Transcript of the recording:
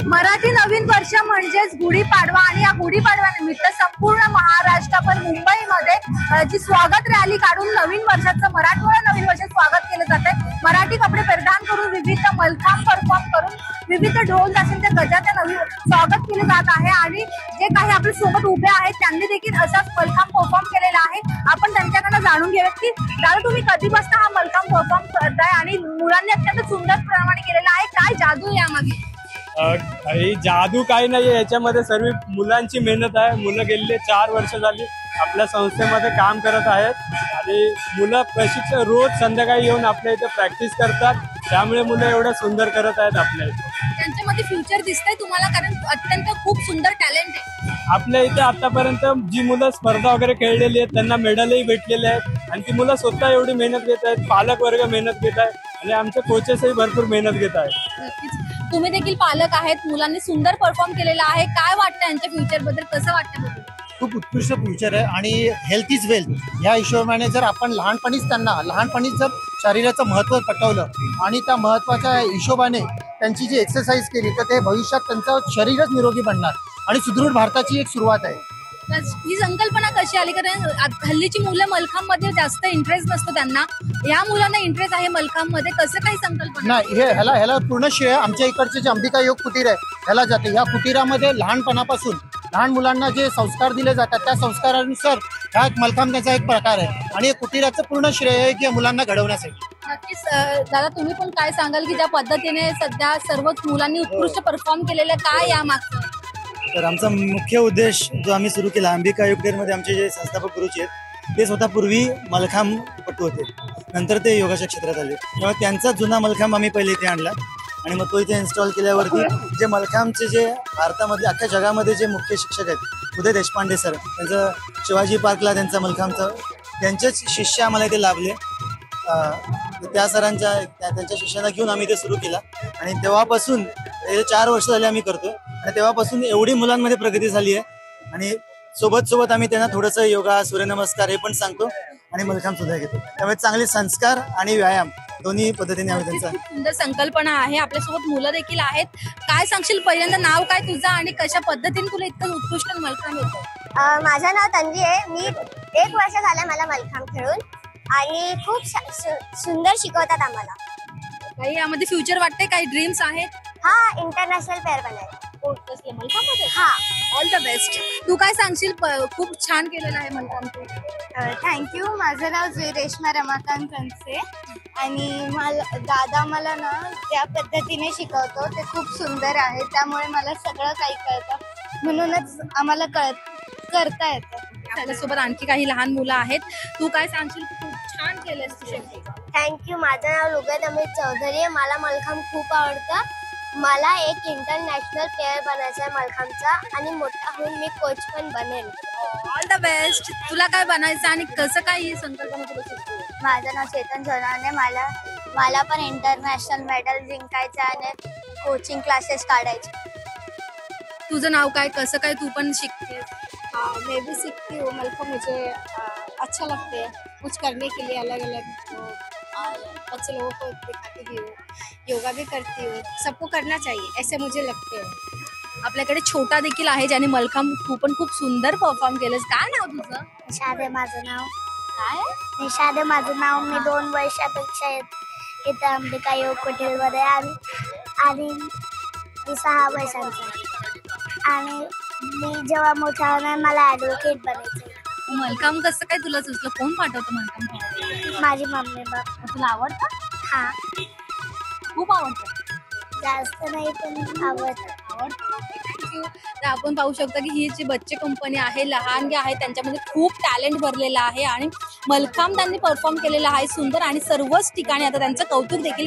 मराठी नवीन वर्ष म्हणजेच गुढीपाडवा आणि या गुढीपाडव्यानिमित्त संपूर्ण महाराष्ट्र पण मुंबईमध्ये जी स्वागत रॅली काढून नवीन वर्षाचं मराठवाडा नवीन वर्षाचं स्वागत केलं जाते। मराठी कपडे परिधान करून विविध मलखांब परफॉर्म करून विविध ढोल ताशांच्या गजाचे नवीन स्वागत केले जात आहे आणि जे काही आपल्या सोबत उभे आहेत त्यांनी देखील असाच मलखांब परफॉर्म केलेला आहे। आपण त्यांच्याकडून जाणून घेऊयात की दादा तुम्ही कधीपासून हा मलखांब परफॉर्म करताय आणि मुलांनी अत्यंत सुंदर प्रमाणे केलेला आहे, काय जादू यामागे? ही जादू काही नाही, याच्यामध्ये सर्व मुलांची मेहनत आहे। मुलं गेलेले 4 वर्ष झाली आपल्या संस्थेमध्ये काम करत आहेत आणि मुलं प्रशिक्षक रोज संध्याकाळी येऊन आपल्या इथे प्रॅक्टिस करतात, त्यामुळे मुलं एवढं सुंदर करत आहेत आपल्या इथे। त्यांच्यामध्ये फ्युचर दिसतंय तुम्हाला, कारण अत्यंत खूप सुंदर टॅलेंट आहे आपल्या इथे। आतापर्यंत जी मुलं स्पर्धा वगैरे खेळलेली आहेत त्यांना मेडलही भेटलेले आहेत आणि ती मुलं स्वतः एवढी मेहनत घेत आहेत, पालक वर्ग मेहनत घेत आहे आणि आमचे कोचेसही भरपूर मेहनत घेत आहेत। नक्कीच तुम्ही देखील पालक आहेत, मुलांनी सुंदर परफॉर्म केलेला आहे, काय वाटतं यांच्या फ्युचर बद्दल, कसं वाटतं बघू? खूप उत्कृष्ट फ्युचर आहे आणि हेल्थ इज वेल्थ या हिशोबाने जर आपण लहानपणीच जर शरीराचं महत्त्व पटवलं आणि त्या महत्त्वाच्या हिशोबाने त्यांची जी एक्सरसाइज केली तर ते भविष्यात त्यांचं शरीरच निरोगी बनणार आणि सुदृढ भारताची एक सुरुवात आहे। ही संकल्पना कशी आली? कारण हल्लीची मुलं मलखांब मध्ये जास्त इंटरेस्ट नसतो त्यांना, या मुलांना इंटरेस्ट आहे मलखांब मध्ये, कसं काही संकल्पना? नाही, ह्याला पूर्ण श्रेय आमच्या इकडचे जे अंबिका योग कुटीर आहे ह्याला जाते। ह्या कुटीरामध्ये लहानपणापासून लहान मुलांना जे संस्कार दिले जातात त्या संस्कारानुसार हा मलखांब त्याचा एक प्रकार आहे आणि कुटीराचं पूर्ण श्रेय आहे की मुलांना घडवण्यासाठी। नक्कीच दादा तुम्ही पण काय सांगाल की ज्या पद्धतीने सध्या सर्वच मुलांनी उत्कृष्ट परफॉर्म केलेलं, काय या मागचं? तर आमचा मुख्य उद्देश जो आम्ही सुरू केला, अंबिका योग कुटीरमध्ये आमचे जे संस्थापक गुरुजी आहेत ते स्वतः पूर्वी मलखांबपटू होते, नंतर ते योगाच्या क्षेत्रात आले, तेव्हा त्यांचा जुना मलखांब आम्ही पहिले इथे आणला आणि मग तो इथे इन्स्टॉल केल्यावरती जे मलखांबचे जे भारतामध्ये अख्ख्या जगामध्ये जे मुख्य शिक्षक आहेत उदय देशपांडे सर, त्यांचं शिवाजी पार्कला त्यांचा मलखांबचं त्यांचेच शिष्य आम्हाला इथे लाभले, त्या सरांच्या त्यांच्या शिष्यांना घेऊन आम्ही ते सुरू केला आणि तेव्हापासून 4 वर्ष झाले आम्ही करतोय आणि तेव्हापासून एवढी मुलांमध्ये प्रगती झाली आहे आणि सोबत आम्ही त्यांना थोडंसं योगा सूर्यनमस्कार हे पण सांगतो आणि मलखांब सुद्धा घेतो, त्यामुळे चांगले संस्कार आणि व्यायाम दोन्ही पद्धतीने आम्ही त्यांचा। सुंदर संकल्पना आहे, आपल्यासोबत मुलं देखील आहेत, काय सांगशील? पहिल्यांदा नाव काय तुझं आणि कशा पद्धतीने तुला इतकं उत्कृष्ट मलखांब येतं? माझं नाव तन्वी आहे, मी 1 वर्ष झालं मला मलखांब खेळून आणि खूप सुंदर शिकवतात आम्हाला। काही यामध्ये फ्युचर वाटते, काही ड्रीम्स आहेत? हा, इंटरनॅशनल प्लेअर बनायचं। हा, ऑल द बेस्ट। तू काय सांगशील? खूप छान केलेलं आहे मलखांब। थँक्यू। माझं नाव रेश्मा रमाकांत कनसे आणि दादा मला ना ज्या पद्धतीने शिकवतो ते खूप सुंदर आहे, त्यामुळे मला सगळं काही कळतं, म्हणूनच आम्हाला करता येतं। आपल्यासोबत आणखी काही लहान मुलं आहेत, तू काय सांगशील? खूप छान केलंस तू शेवटी। थँक्यू। माझं नाव लुगत अमित चौधरी आहे, मला मलखांब खूप आवडतं, मला एक इंटरनॅशनल प्लेअर बनायचं आहे मलखांबचा आणि मोठा होऊन मी कोच पण बनेल। All the best. तुला काय बनायचं आणि कसं काय ही संकल्पना तुला सुचली? माझं नाव चेतन सोनावणे, मला पण इंटरनॅशनल मेडल जिंकायचं आणि कोचिंग क्लासेस काढायचे। तुझं नाव काय, कसं काय तू पण शिकते? मैं भी सीखती हूँ, मलखांब मुझे अच्छा लगता है, कुछ करने के लिए अलग अलग बच्चे लोगों को दिखाती भी हूँ, योगा भी करती हूँ, सबको करना चाहिए ऐसे मुझे लगते हैं। आपल्याकडे छोटा देखील आहे ज्याने मलखांब तू पण खूप सुंदर परफॉर्म केलंस, काय नाव तुझं? निषाद आहे माझं नाव। काय? निषाद आहे माझं नाव। मी 2 वर्षापेक्षा इथं अंबिका योग कुटीरमध्ये आणि मी 6 वर्षांचा आणि मी जेव्हा मोठा होणार मला ॲडव्होकेट बनायचं। मलखांब कसं काय तुला सुचलं? कोण पाठवतं मलखांब? माझी मम्मी बाबा। तुला आवडतं? हा, खूप आवडतं? जास्त नाही पण आवडतं। थँक्यू। तर आपण पाहू शकतो की ही जी बच्चे कंपनी आहे, लहान जे आहे त्यांच्यामध्ये खूप टॅलेंट भरलेला आहे आणि मलखांब त्यांनी परफॉर्म केलेला आहे सुंदर आणि सर्वच ठिकाणी आता त्यांचं कौतुक देखील